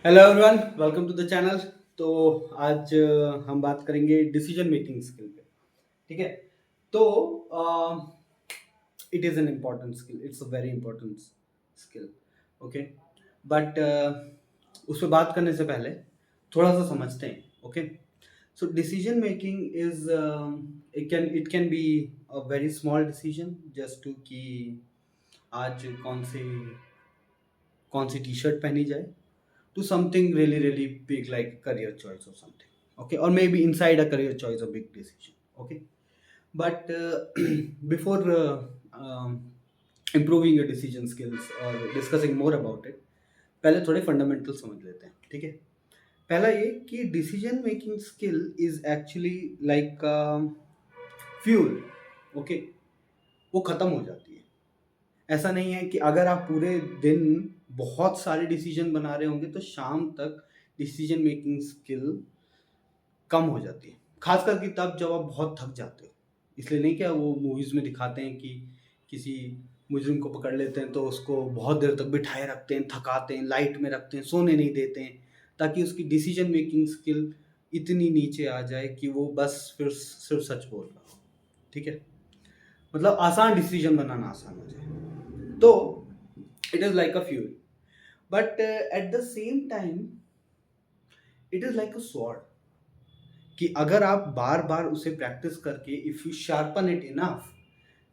Hello everyone, welcome to the channel. तो आज हम बात करेंगे डिसीजन मेकिंग स्किल पे। ठीक है। तो it is an important skill, it's a very important skill. Okay. But उस पर बात करने से पहले थोड़ा सा समझते हैं। Okay. So decision making is it can be a very small decision just to कि आज कौन सी टी शर्ट पहनी जाए, to something really really big like career choice or something. Okay, or maybe inside a career choice a big decision. Okay. But before um, improving your decision skills or discussing more about it, पहले थोड़े fundamental समझ लेते हैं। ठीक है। पहला ये कि decision making skill is actually like fuel. Okay. वो खत्म हो जाती है। ऐसा नहीं है कि अगर आप पूरे दिन बहुत सारे डिसीजन बना रहे होंगे तो शाम तक डिसीजन मेकिंग स्किल कम हो जाती है। खास करके तब जब आप बहुत थक जाते हो। इसलिए नहीं, क्या वो मूवीज में दिखाते हैं कि किसी मुजरिम को पकड़ लेते हैं तो उसको बहुत देर तक बिठाए रखते हैं, थकाते हैं, लाइट में रखते हैं, सोने नहीं देते हैं, ताकि उसकी डिसीजन मेकिंग स्किल इतनी नीचे आ जाए कि वो बस फिर सिर्फ सच बोल रहा हो। ठीक है। मतलब आसान डिसीजन बनाना आसान हो जाए। तो it is like a fuel, but at the same time it is like a sword, कि अगर आप बार बार उसे प्रैक्टिस करके if you sharpen it enough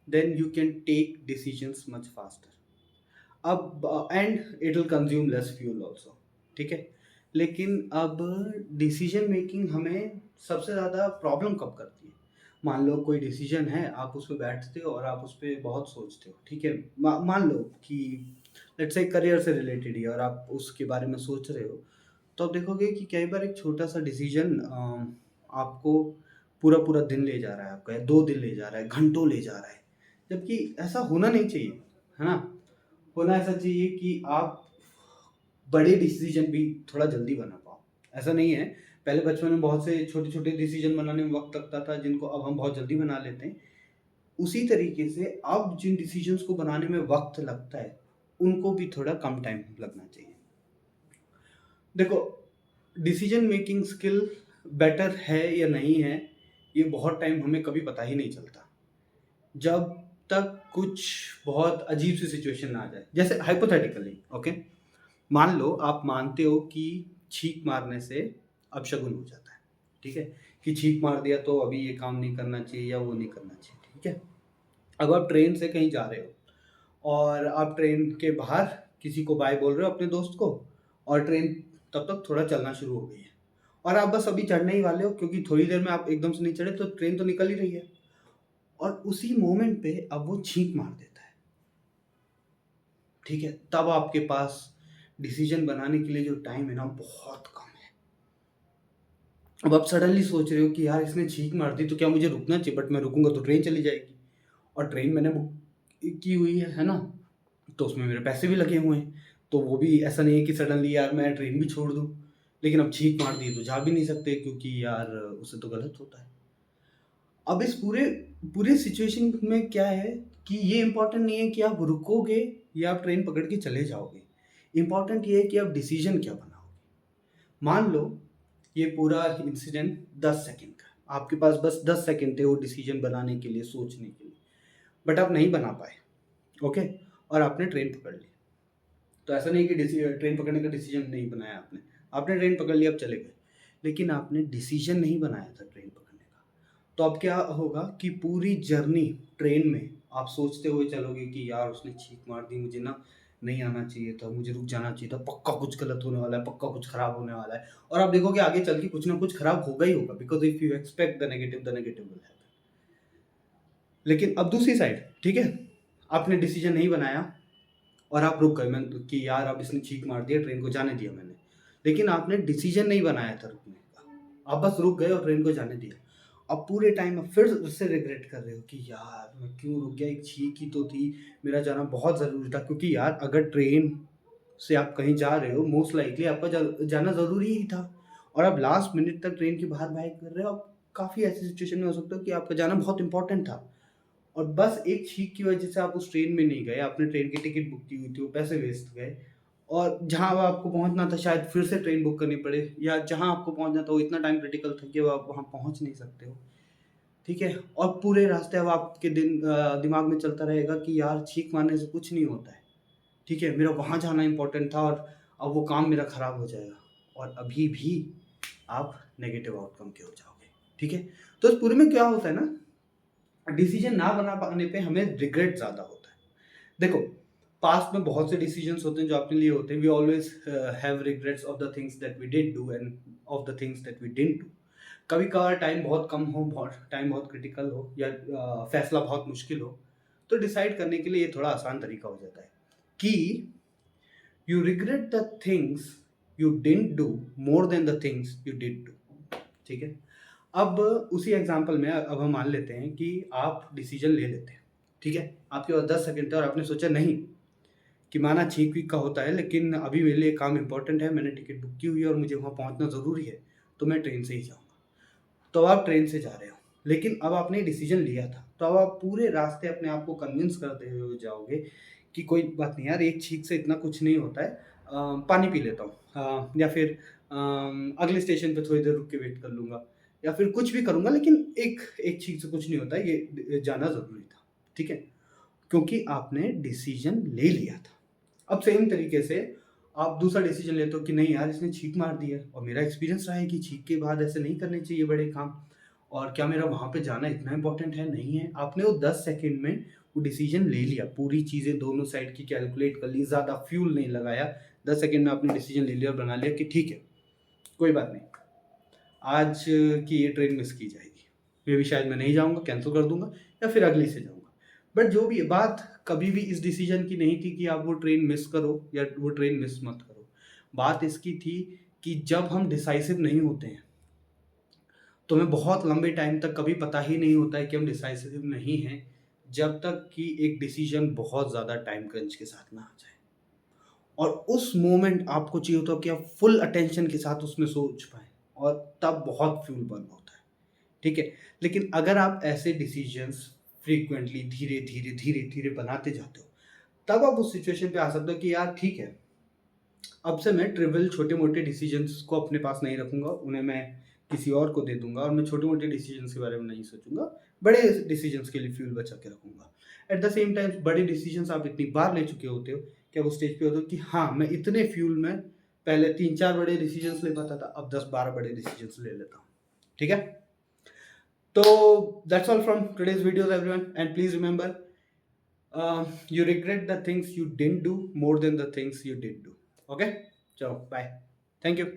then you can take decisions much faster. अब and it will consume less fuel also. ठीक है। लेकिन अब डिसीजन मेकिंग हमें सबसे ज़्यादा प्रॉब्लम कब करती है? मान लो कोई डिसीजन है, आप उस पर बैठते हो और आप उस पर बहुत सोचते हो। ठीक है। मान लो कि लेट्स से करियर से रिलेटेड ही और आप उसके बारे में सोच रहे हो, तो आप देखोगे कि कई बार एक छोटा सा डिसीजन आपको पूरा पूरा दिन ले जा रहा है, आपका 2 दिन ले जा रहा है, घंटों ले जा रहा है। जबकि ऐसा होना नहीं चाहिए, है ना? होना ऐसा चाहिए कि आप बड़े डिसीजन भी थोड़ा जल्दी बना पाओ। ऐसा नहीं है, पहले बचपन में बहुत से छोटे छोटे डिसीजन बनाने में वक्त लगता था जिनको अब हम बहुत जल्दी बना लेते हैं। उसी तरीके से अब जिन डिसीजंस को बनाने में वक्त लगता है उनको भी थोड़ा कम टाइम लगना चाहिए। देखो, डिसीजन मेकिंग स्किल बेटर है या नहीं है, ये बहुत टाइम हमें कभी पता ही नहीं चलता जब तक कुछ बहुत अजीब सी सिचुएशन ना आ जाए। जैसे हाइपोथेटिकली, ओके, मान लो आप मानते हो कि छींक मारने से अपशगुन हो जाता है। ठीक है। कि छींक मार दिया तो अभी ये काम नहीं करना चाहिए या वो नहीं करना चाहिए। ठीक है। अब आप ट्रेन से कहीं जा रहे हो और आप ट्रेन के बाहर किसी को बाय बोल रहे हो, अपने दोस्त को, और ट्रेन तब तक थोड़ा चलना शुरू हो गई है और आप बस अभी चढ़ने ही वाले हो, क्योंकि थोड़ी देर में आप एकदम से नहीं चढ़े तो ट्रेन तो निकल ही रही है। और उसी मोमेंट पे अब वो छींक मार देता है। ठीक है। तब आपके पास डिसीजन बनाने के लिए जो टाइम है ना, बहुत कम है। अब आप सडनली सोच रहे हो कि यार इसने छींक मार दी तो क्या मुझे रुकना चाहिए? बट मैं रुकूंगा तो ट्रेन चली जाएगी, और ट्रेन मैंने बुक की हुई है ना, तो उसमें मेरे पैसे भी लगे हुए हैं। तो वो भी ऐसा नहीं है कि सडनली यार मैं ट्रेन भी छोड़ दूँ। लेकिन अब छींक मार दी तो जा भी नहीं सकते, क्योंकि यार उससे तो गलत होता है। अब इस पूरे पूरे सिचुएशन में क्या है कि ये इम्पोर्टेंट नहीं है कि आप रुकोगे या आप ट्रेन पकड़ के चले जाओगे। इम्पोर्टेंट ये है कि आप डिसीजन क्या बनाओगे। मान लो ये पूरा इंसिडेंट 10 सेकेंड का, आपके पास बस 10 सेकेंड थे वो डिसीजन बनाने के लिए, सोचने के लिए, बट आप नहीं बना पाए। ओके। और आपने ट्रेन पकड़ ली। तो ऐसा नहीं कि ट्रेन पकड़ने का डिसीजन नहीं बनाया आपने। आपने ट्रेन पकड़ लिया, आप चले गए, लेकिन आपने डिसीजन नहीं बनाया था ट्रेन पकड़ने का। तो अब क्या होगा कि पूरी जर्नी ट्रेन में आप सोचते हुए चलोगे कि यार उसने छींक मार दी, मुझे ना नहीं आना चाहिए था, मुझे रुक जाना चाहिए था, पक्का कुछ गलत होने वाला है, पक्का कुछ खराब होने वाला है। और आप देखोगे आगे चल के कुछ ना कुछ खराब होगा ही होगा, because if you expect the negative will happen. लेकिन अब दूसरी साइड, ठीक है, आपने डिसीजन नहीं बनाया और आप रुक गए, मैं कि यार अब इसने छींक मार दिया, ट्रेन को जाने दिया मैंने। लेकिन आपने डिसीजन नहीं बनाया था रुकने का, आप बस रुक गए और ट्रेन को जाने दिया। अब पूरे टाइम आप फिर उससे रिग्रेट कर रहे हो कि यार मैं क्यों रुक गया, एक छींक ही तो थी, मेरा जाना बहुत ज़रूरी था। क्योंकि यार अगर ट्रेन से आप कहीं जा रहे हो, मोस्ट लाइकली आपका जाना ज़रूरी ही था, और आप लास्ट मिनट तक ट्रेन के बाहर बाइक कर रहे हो। अब काफ़ी ऐसी सिचुएशन में हो सकता है कि आपका जाना बहुत इंपॉर्टेंट था, और बस एक छींक की वजह से आप उस ट्रेन में नहीं गए, आपने ट्रेन की टिकट बुक की हुई थी, वो पैसे वेस्ट गए, और जहाँ अब आपको पहुँचना था शायद फिर से ट्रेन बुक करनी पड़े, या जहाँ आपको पहुँचना था वो इतना टाइम क्रिटिकल था कि अब आप वहाँ पहुँच नहीं सकते हो, ठीक है? और पूरे रास्ते अब आपके दिमाग में चलता रहेगा कि यार छींक मारने से कुछ नहीं होता है, ठीक है? मेरा वहाँ जाना इम्पोर्टेंट था और अब वो काम मेरा खराब हो जाएगा, और अभी भी आप नेगेटिव आउटकम के हो जाओगे, ठीक है? तो इस पूरे में क्या होता है ना, डिसीजन ना बना पाने पे हमें रिग्रेट ज़्यादा होता है। देखो, पास्ट में बहुत से डिसीजंस होते हैं जो आपने लिए होते हैं। We always have regrets of the things that we did do and of the things that we didn't do. कभी-कभार टाइम बहुत कम हो, बहुत टाइम बहुत क्रिटिकल हो, या फैसला बहुत मुश्किल हो, तो डिसाइड करने के लिए ये थोड़ा आसान तरीका हो जाता है कि you regret the things you didn't do more than the things you did do, ठीक है? अब उसी एग्जांपल में अब हम मान लेते हैं कि आप डिसीजन ले लेते हैं, ठीक है? आपके पास 10 सेकंड थे और आपने सोचा नहीं, कि माना छींक-वीक का होता है, लेकिन अभी मेरे लिए काम इम्पोर्टेंट है, मैंने टिकट बुक की हुई है और मुझे वहाँ पहुँचना ज़रूरी है, तो मैं ट्रेन से ही जाऊँगा। तो अब आप ट्रेन से जा रहे हो, लेकिन अब आपने डिसीजन लिया था, तो अब आप पूरे रास्ते अपने आप को कन्विंस करते हुए जाओगे कि कोई बात नहीं यार, एक छींक से इतना कुछ नहीं होता है, पानी पी लेता हूँ, या फिर अगले स्टेशन पे थोड़ी देर रुक के वेट कर लूँगा, या फिर कुछ भी करूँगा, लेकिन एक एक छींक से कुछ नहीं होता है, ये जाना ज़रूरी था, ठीक है? क्योंकि आपने डिसीजन ले लिया था। अब सेम तरीके से आप दूसरा डिसीजन लेते हो कि नहीं यार, इसने छींक मार दी है और मेरा एक्सपीरियंस रहा है कि छींक के बाद ऐसे नहीं करने चाहिए बड़े काम, और क्या मेरा वहाँ पे जाना इतना इम्पोर्टेंट है? नहीं है। आपने वो 10 सेकंड में वो डिसीजन ले लिया, पूरी चीज़ें दोनों साइड की कैलकुलेट कर ली, ज़्यादा फ्यूल नहीं लगाया, 10 सेकंड में आपने डिसीजन ले लिया और बना लिया कि ठीक है, कोई बात नहीं, आज की ये ट्रेन मिस की जाएगी। मे बी शायद मैं नहीं जाऊँगा, कैंसल कर दूँगा या फिर अगली से जाऊँगा। बट जो भी है, बात कभी भी इस डिसीजन की नहीं थी कि आप वो ट्रेन मिस करो या वो ट्रेन मिस मत करो। बात इसकी थी कि जब हम डिसाइसिव नहीं होते हैं, तो हमें बहुत लंबे टाइम तक कभी पता ही नहीं होता है कि हम डिसाइसिव नहीं हैं, जब तक कि एक डिसीजन बहुत ज़्यादा टाइम क्रंच के साथ ना आ जाए। और उस मोमेंट आपको चाहिए होता है कि आप फुल अटेंशन के साथ उसमें सोच पाएँ, और तब बहुत फ्यूल बर्न होता है, ठीक है? लेकिन अगर आप ऐसे डिसीजंस फ्रीक्वेंटली धीरे-धीरे, धीरे-धीरे बनाते जाते हो, तब आप उस सिचुएशन पे आ सकते हो कि यार ठीक है, अब से मैं ट्रिवियल छोटे-मोटे डिसीजंस को अपने पास नहीं रखूँगा, उन्हें मैं किसी और को दे दूँगा और मैं छोटे-मोटे डिसीजंस के बारे में नहीं सोचूँगा, बड़े डिसीजंस के लिए फ्यूल बचा के रखूँगा। एट द सेम टाइम बड़े डिसीजंस आप इतनी बार ले चुके होते हो कि आप उस स्टेज पे होते हो कि हाँ, मैं इतने फ्यूल में पहले 3-4 बड़े डिसीजंस ले पाता था, अब 10-12 बड़े डिसीजंस ले लेता हूँ। ठीक है? So that's all from today's videos, everyone. And please remember, you regret the things you didn't do more than the things you did do. Okay? So bye. Thank you.